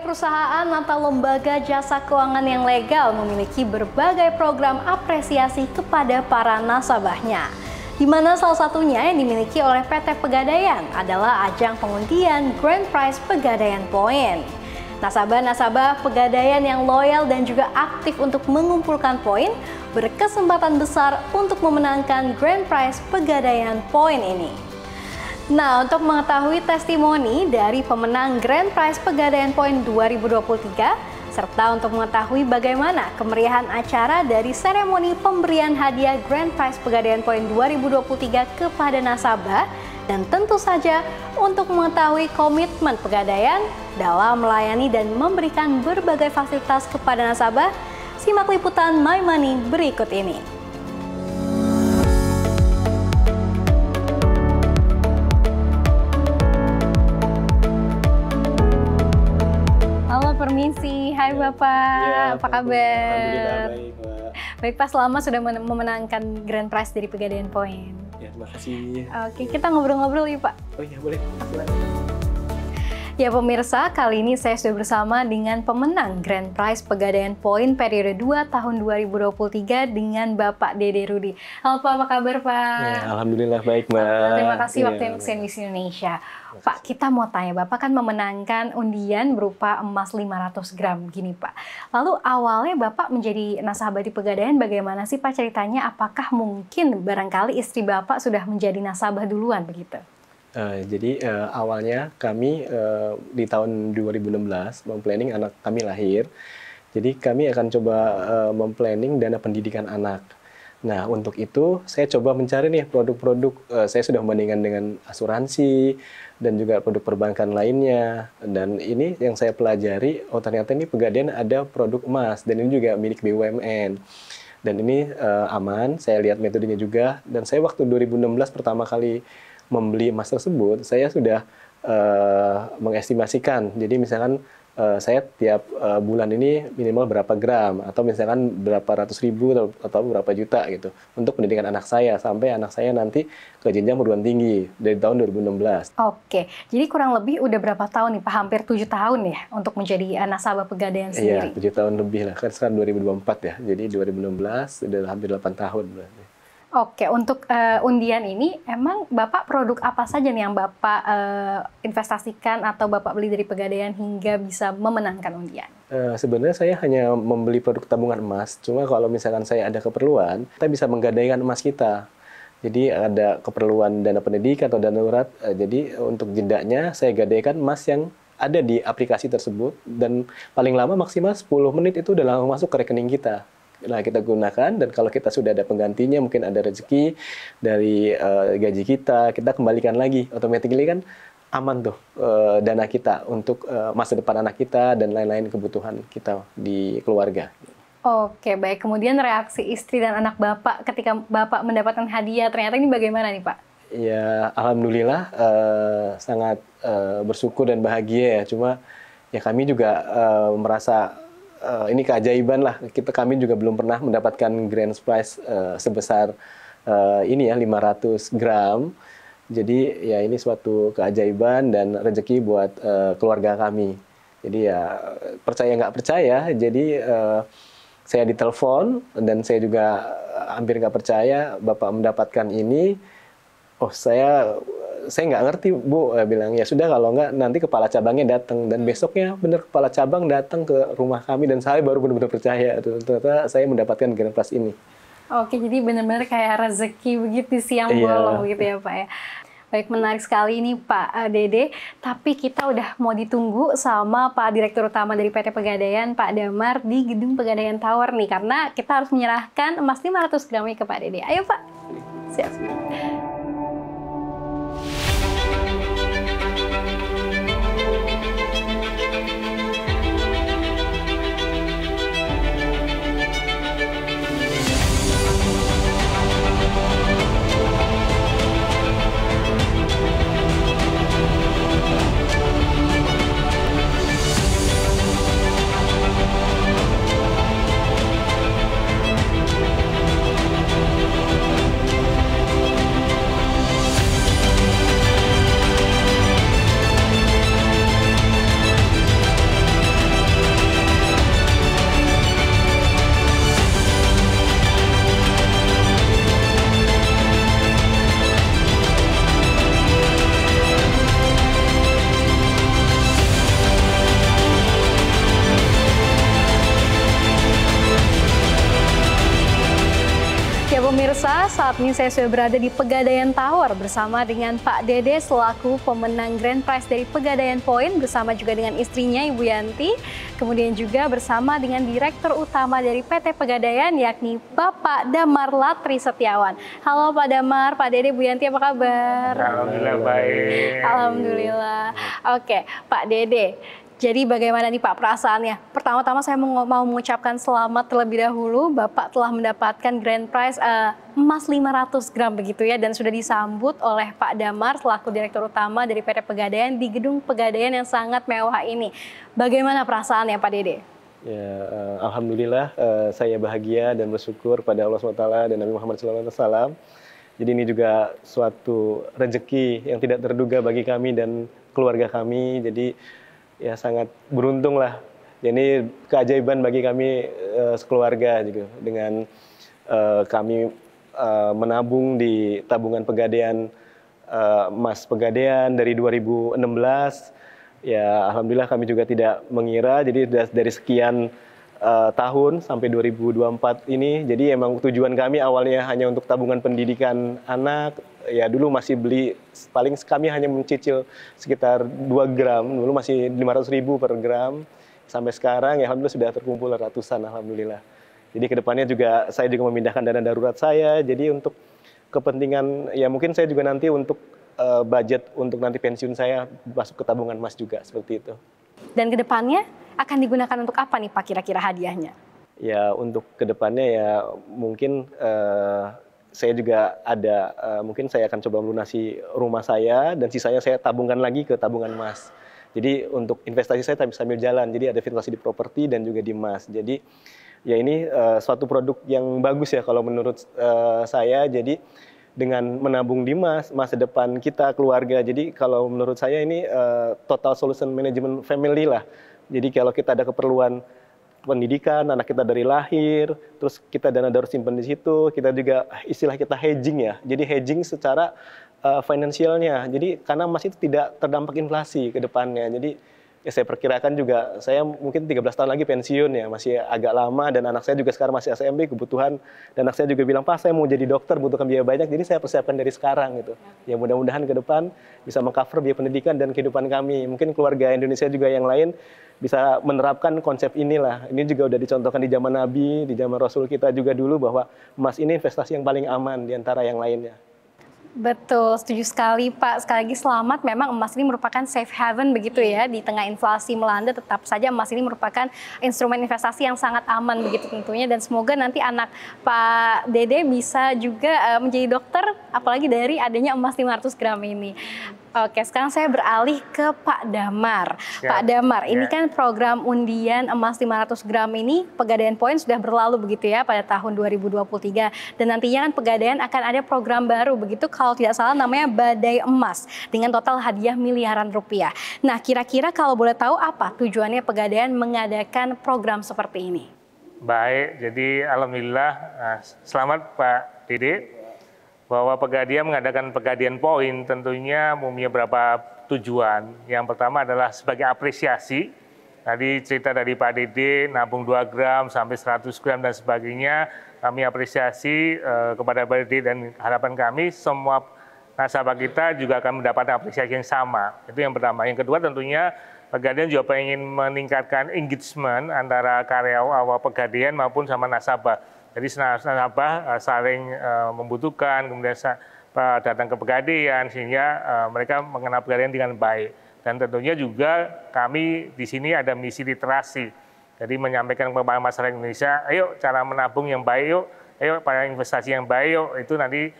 perusahaan atau lembaga jasa keuangan yang legal memiliki berbagai program apresiasi kepada para nasabahnya. Di mana salah satunya yang dimiliki oleh PT Pegadaian adalah ajang pengundian Grand Prize Pegadaian Point. Nasabah-nasabah Pegadaian yang loyal dan juga aktif untuk mengumpulkan poin berkesempatan besar untuk memenangkan Grand Prize Pegadaian Point ini. Nah, untuk mengetahui testimoni dari pemenang Grand Prize Pegadaian Point 2023, serta untuk mengetahui bagaimana kemeriahan acara dari seremoni pemberian hadiah Grand Prize Pegadaian Point 2023 kepada nasabah, dan tentu saja untuk mengetahui komitmen Pegadaian dalam melayani dan memberikan berbagai fasilitas kepada nasabah, simak liputan My Money berikut ini. Permisi, hai Bapak, ya, apa kabar? Alhamdulillah baik, Mbak. Baik Pak, selamat sudah memenangkan Grand Prize dari Pegadaian Point. Ya, terima kasih. Oke, kita ngobrol-ngobrol yuk Pak. Oh iya, boleh. Ya pemirsa, kali ini saya sudah bersama dengan pemenang Grand Prize Pegadaian Point periode 2 tahun 2023 dengan Bapak Dede Rudi. Halo Pak, apa kabar Pak? Ya, alhamdulillah baik Mbak. Terima kasih waktunya untuk CNBC Indonesia. Pak, kita mau tanya, Bapak kan memenangkan undian berupa emas 500 gram gini Pak. Lalu awalnya Bapak menjadi nasabah di Pegadaian, bagaimana sih Pak ceritanya? Apakah mungkin barangkali istri Bapak sudah menjadi nasabah duluan begitu? Jadi awalnya kami di tahun 2016 memplanning anak kami lahir. Jadi kami akan coba memplanning dana pendidikan anak. Nah untuk itu saya coba mencari nih produk-produk, saya sudah membandingkan dengan asuransi dan juga produk perbankan lainnya. Dan ini yang saya pelajari, oh ternyata ini Pegadaian ada produk emas dan ini juga milik BUMN. Dan ini aman, saya lihat metodenya juga. Dan saya waktu 2016 pertama kali membeli emas tersebut, saya sudah mengestimasikan. Jadi misalkan saya tiap bulan ini minimal berapa gram, atau misalkan berapa ratus ribu atau berapa juta gitu untuk pendidikan anak saya sampai anak saya nanti ke jenjang perguruan tinggi dari tahun 2016. Oke, jadi kurang lebih udah berapa tahun nih Pak? Hampir 7 tahun ya untuk menjadi nasabah Pegadaian sendiri? Iya, 7 tahun lebih lah. Kan sekarang 2024 ya, jadi 2016 udah hampir 8 tahun berarti. Oke, untuk undian ini emang Bapak produk apa saja nih yang Bapak investasikan atau Bapak beli dari Pegadaian hingga bisa memenangkan undian? Sebenarnya saya hanya membeli produk tabungan emas, cuma kalau misalkan saya ada keperluan, kita bisa menggadaikan emas kita. Jadi ada keperluan dana pendidikan atau dana darurat, jadi untuk jedanya saya gadaikan emas yang ada di aplikasi tersebut, dan paling lama maksimal 10 menit itu udah langsung masuk ke rekening kita. Nah, kita gunakan, dan kalau kita sudah ada penggantinya, mungkin ada rezeki dari gaji kita kembalikan lagi. Automatically kan aman tuh dana kita untuk masa depan anak kita dan lain-lain kebutuhan kita di keluarga. Oke, baik. Kemudian reaksi istri dan anak Bapak ketika Bapak mendapatkan hadiah, ternyata ini bagaimana nih Pak? Ya, alhamdulillah sangat bersyukur dan bahagia ya. Cuma ya kami juga merasa ini keajaiban lah. Kami juga belum pernah mendapatkan grand prize sebesar ini ya, 500 gram. Jadi ya ini suatu keajaiban dan rezeki buat keluarga kami. Jadi ya percaya nggak percaya, jadi saya ditelepon dan saya juga hampir nggak percaya Bapak mendapatkan ini. Oh saya nggak ngerti Bu, bilang ya sudah kalau nggak nanti kepala cabangnya datang, dan besoknya bener kepala cabang datang ke rumah kami dan saya baru benar-benar percaya ternyata saya mendapatkan Grand Prize ini. Oke, jadi benar-benar kayak rezeki begitu siang bolong gitu ya Pak ya. Baik, menarik sekali ini Pak Dede, tapi kita udah mau ditunggu sama Pak Direktur Utama dari PT Pegadaian, Pak Damar, di Gedung Pegadaian Tower nih, karena kita harus menyerahkan emas 500 gramnya ke Pak Dede. Ayo Pak. Siap. saat ini saya sudah berada di Pegadaian Tower bersama dengan Pak Dede selaku pemenang Grand Prize dari Pegadaian Point, bersama juga dengan istrinya Ibu Yanti, kemudian juga bersama dengan Direktur Utama dari PT Pegadaian yakni Bapak Damar Latri Setiawan. Halo Pak Damar, Pak Dede, Bu Yanti, apa kabar? Alhamdulillah baik. Alhamdulillah. Oke, Pak Dede. Jadi bagaimana nih Pak perasaannya? Pertama-tama saya mau mengucapkan selamat terlebih dahulu. Bapak telah mendapatkan Grand Prize emas 500 gram begitu ya, dan sudah disambut oleh Pak Damar selaku Direktur Utama dari PT Pegadaian di gedung Pegadaian yang sangat mewah ini. Bagaimana perasaannya Pak Dede? Ya, alhamdulillah saya bahagia dan bersyukur pada Allah SWT dan Nabi Muhammad SAW. Jadi ini juga suatu rezeki yang tidak terduga bagi kami dan keluarga kami. Jadi ya sangat beruntung lah. Jadi keajaiban bagi kami sekeluarga gitu, dengan kami menabung di tabungan Pegadaian, emas Pegadaian dari 2016. Ya alhamdulillah kami juga tidak mengira. Jadi dari sekian tahun sampai 2024 ini, jadi emang tujuan kami awalnya hanya untuk tabungan pendidikan anak. Ya dulu masih beli, paling kami hanya mencicil sekitar 2 gram, dulu masih 500.000 per gram. Sampai sekarang ya alhamdulillah sudah terkumpul ratusan, alhamdulillah. Jadi kedepannya juga saya juga memindahkan dana darurat saya, jadi untuk kepentingan, ya mungkin saya juga nanti untuk budget untuk nanti pensiun saya masuk ke tabungan emas juga, seperti itu. Dan kedepannya akan digunakan untuk apa nih Pak kira-kira hadiahnya? Ya untuk kedepannya ya mungkin saya juga ada, mungkin saya akan coba melunasi rumah saya dan sisanya saya tabungkan lagi ke tabungan emas. Jadi untuk investasi saya sambil jalan, jadi ada investasi di properti dan juga di emas. Jadi ya ini suatu produk yang bagus ya kalau menurut saya. Jadi dengan menabung di emas, masa depan kita keluarga. Jadi kalau menurut saya ini total solution management family lah. Jadi kalau kita ada keperluan pendidikan, anak kita dari lahir, terus kita dana darurat simpan di situ, kita juga istilah kita hedging ya. Jadi hedging secara finansialnya. Jadi karena emas itu tidak terdampak inflasi ke depannya. Jadi ya saya perkirakan juga saya mungkin 13 tahun lagi pensiun ya, masih agak lama, dan anak saya juga sekarang masih SMB kebutuhan, dan anak saya juga bilang, "Pak, saya mau jadi dokter, butuhkan biaya banyak." Jadi saya persiapkan dari sekarang gitu. Ya mudah-mudahan ke depan bisa mengcover biaya pendidikan dan kehidupan kami. Mungkin keluarga Indonesia juga yang lain bisa menerapkan konsep inilah. Ini juga udah dicontohkan di zaman Nabi, di zaman Rasul kita juga dulu, bahwa emas ini investasi yang paling aman di antara yang lainnya. Betul, setuju sekali Pak. Sekali lagi selamat, memang emas ini merupakan safe haven begitu ya. Di tengah inflasi melanda, tetap saja emas ini merupakan instrumen investasi yang sangat aman begitu tentunya. Dan semoga nanti anak Pak Dede bisa juga menjadi dokter, apalagi dari adanya emas 500 gram ini. Oke, sekarang saya beralih ke Pak Damar. Ya, Pak Damar, ini kan program undian emas 500 gram ini Pegadaian Point sudah berlalu begitu ya pada tahun 2023. Dan nantinya kan Pegadaian akan ada program baru begitu, kalau tidak salah namanya Badai Emas, dengan total hadiah miliaran rupiah. Nah, kira-kira kalau boleh tahu apa tujuannya Pegadaian mengadakan program seperti ini? Baik, jadi alhamdulillah selamat Pak Dede, bahwa Pegadaian mengadakan Pegadaian Point tentunya mempunyai beberapa tujuan. Yang pertama adalah sebagai apresiasi. Tadi cerita dari Pak Dede, nabung 2 gram sampai 100 gram dan sebagainya. Kami apresiasi kepada Pak Dede, dan harapan kami semua nasabah kita juga akan mendapatkan apresiasi yang sama. Itu yang pertama. Yang kedua tentunya Pegadaian juga ingin meningkatkan engagement antara karyawan Pegadaian maupun sama nasabah. Jadi nasabah saling membutuhkan, kemudian datang ke Pegadaian, sehingga mereka mengenal Pegadaian dengan baik. Dan tentunya juga kami di sini ada misi literasi. Jadi menyampaikan kepada masyarakat Indonesia, ayo cara menabung yang baik, yuk, ayo pada investasi yang baik, yuk. Itu nanti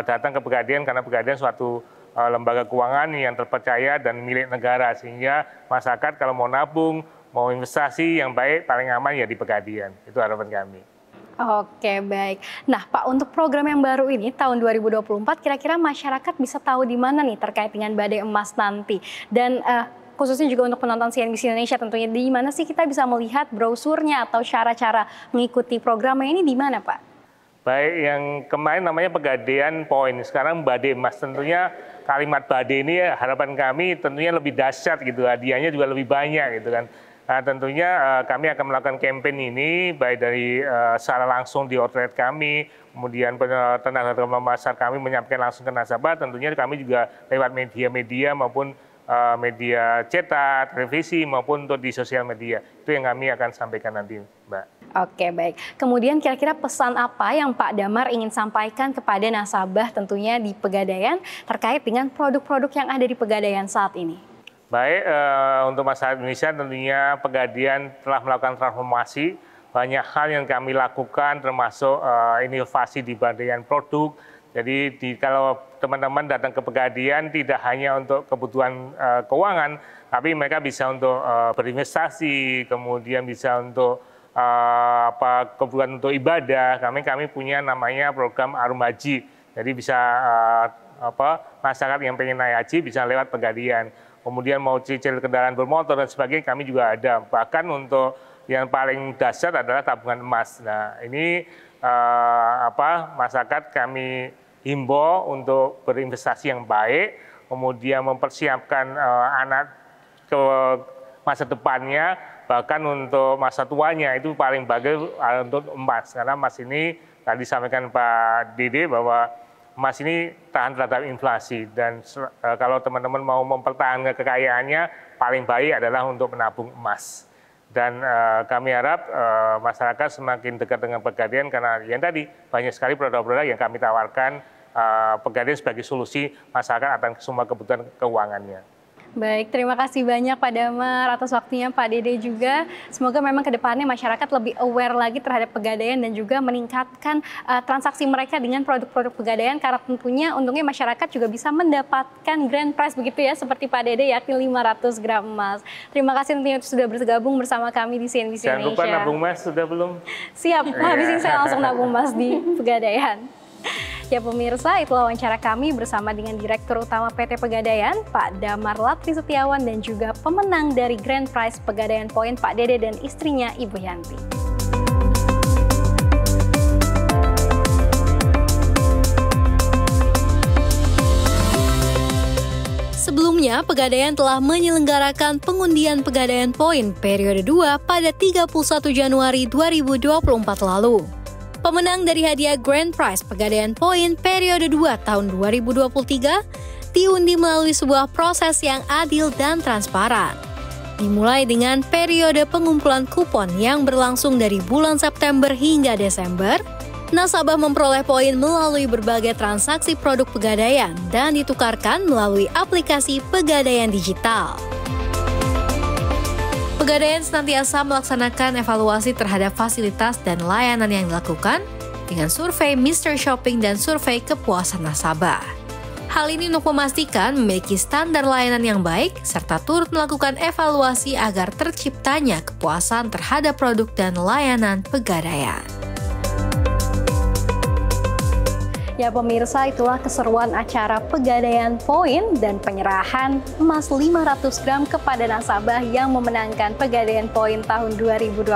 datang ke Pegadaian, karena Pegadaian suatu lembaga keuangan yang terpercaya dan milik negara. Sehingga masyarakat kalau mau nabung, mau investasi yang baik, paling aman ya di Pegadaian. Itu harapan kami. Oke, baik. Nah, Pak, untuk program yang baru ini tahun 2024, kira-kira masyarakat bisa tahu di mana nih terkait dengan Badai Emas nanti? Dan khususnya juga untuk penonton CNBC Indonesia tentunya, di mana sih kita bisa melihat brosurnya atau cara-cara mengikuti programnya ini di mana, Pak? Baik, yang kemarin namanya Pegadaian Point, sekarang Badai Emas. Tentunya kalimat badai ini harapan kami tentunya lebih dahsyat gitu, hadiahnya juga lebih banyak gitu kan. Tentunya kami akan melakukan campaign ini baik dari secara langsung di outlet kami, kemudian tenaga pemasar kami menyampaikan langsung ke nasabah, tentunya kami juga lewat media-media maupun media cetak, televisi maupun untuk di sosial media. Itu yang kami akan sampaikan nanti, Mbak. Oke, baik. Kemudian kira-kira pesan apa yang Pak Damar ingin sampaikan kepada nasabah tentunya di Pegadaian terkait dengan produk-produk yang ada di Pegadaian saat ini? Baik, untuk masyarakat Indonesia tentunya Pegadaian telah melakukan transformasi. Banyak hal yang kami lakukan termasuk inovasi di Pegadaian produk. Jadi kalau teman-teman datang ke Pegadaian tidak hanya untuk kebutuhan keuangan, tapi mereka bisa untuk berinvestasi, kemudian bisa untuk kebutuhan untuk ibadah. Kami punya namanya program Arum Haji. Jadi bisa masyarakat yang pengen naik haji bisa lewat Pegadaian. Kemudian mau cicil kendaraan bermotor dan sebagainya kami juga ada. Bahkan untuk yang paling dasar adalah tabungan emas. Nah ini masyarakat kami himbau untuk berinvestasi yang baik, kemudian mempersiapkan anak ke masa depannya, bahkan untuk masa tuanya itu paling bagus untuk emas. Karena emas ini tadi disampaikan Pak Dede bahwa emas ini tahan terhadap inflasi dan kalau teman-teman mau mempertahankan kekayaannya paling baik adalah untuk menabung emas. Dan kami harap masyarakat semakin dekat dengan Pegadaian karena yang tadi banyak sekali produk-produk yang kami tawarkan Pegadaian sebagai solusi masyarakat atas semua kebutuhan keuangannya. Baik, terima kasih banyak Pak Damar atas waktunya, Pak Dede juga. Semoga memang ke depannya masyarakat lebih aware lagi terhadap Pegadaian dan juga meningkatkan transaksi mereka dengan produk-produk Pegadaian karena tentunya untungnya masyarakat juga bisa mendapatkan grand prize begitu ya seperti Pak Dede yakni 500 gram emas. Terima kasih tentunya sudah bergabung bersama kami di CNBC Indonesia. Jangan lupa nabung emas, sudah belum? Siap, habis ini saya langsung nabung emas di Pegadaian. Ya pemirsa, itulah wawancara kami bersama dengan Direktur Utama PT Pegadaian, Pak Damar Latri Setiawan dan juga pemenang dari Grand Prize Pegadaian Point, Pak Dede dan istrinya Ibu Yanti. Sebelumnya, Pegadaian telah menyelenggarakan pengundian Pegadaian Point periode 2 pada 31 Januari 2024 lalu. Pemenang dari hadiah Grand Prize Pegadaian Point periode 2 tahun 2023 diundi melalui sebuah proses yang adil dan transparan. Dimulai dengan periode pengumpulan kupon yang berlangsung dari bulan September hingga Desember, nasabah memperoleh poin melalui berbagai transaksi produk Pegadaian dan ditukarkan melalui aplikasi Pegadaian Digital. Pegadaian senantiasa melaksanakan evaluasi terhadap fasilitas dan layanan yang dilakukan dengan survei Mr. Shopping dan survei kepuasan nasabah. Hal ini untuk memastikan memiliki standar layanan yang baik serta turut melakukan evaluasi agar terciptanya kepuasan terhadap produk dan layanan Pegadaian. Ya pemirsa, itulah keseruan acara Pegadaian Point dan penyerahan emas 500 gram kepada nasabah yang memenangkan Pegadaian Point tahun 2023.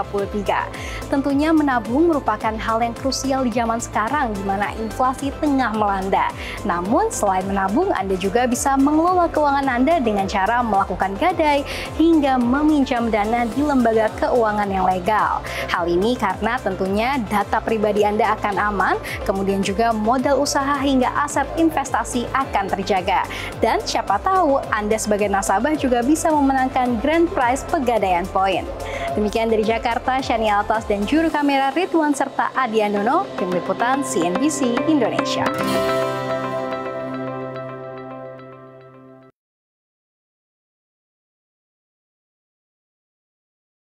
Tentunya menabung merupakan hal yang krusial di zaman sekarang di mana inflasi tengah melanda. Namun selain menabung, Anda juga bisa mengelola keuangan Anda dengan cara melakukan gadai hingga meminjam dana di lembaga keuangan yang legal. Hal ini karena tentunya data pribadi Anda akan aman, kemudian juga modal usaha hingga aset investasi akan terjaga. Dan siapa tahu Anda sebagai nasabah juga bisa memenangkan Grand Prize Pegadaian Point. Demikian dari Jakarta, Shani Altas dan juru kamera Ridwan serta Adi Andono, tim liputan CNBC Indonesia.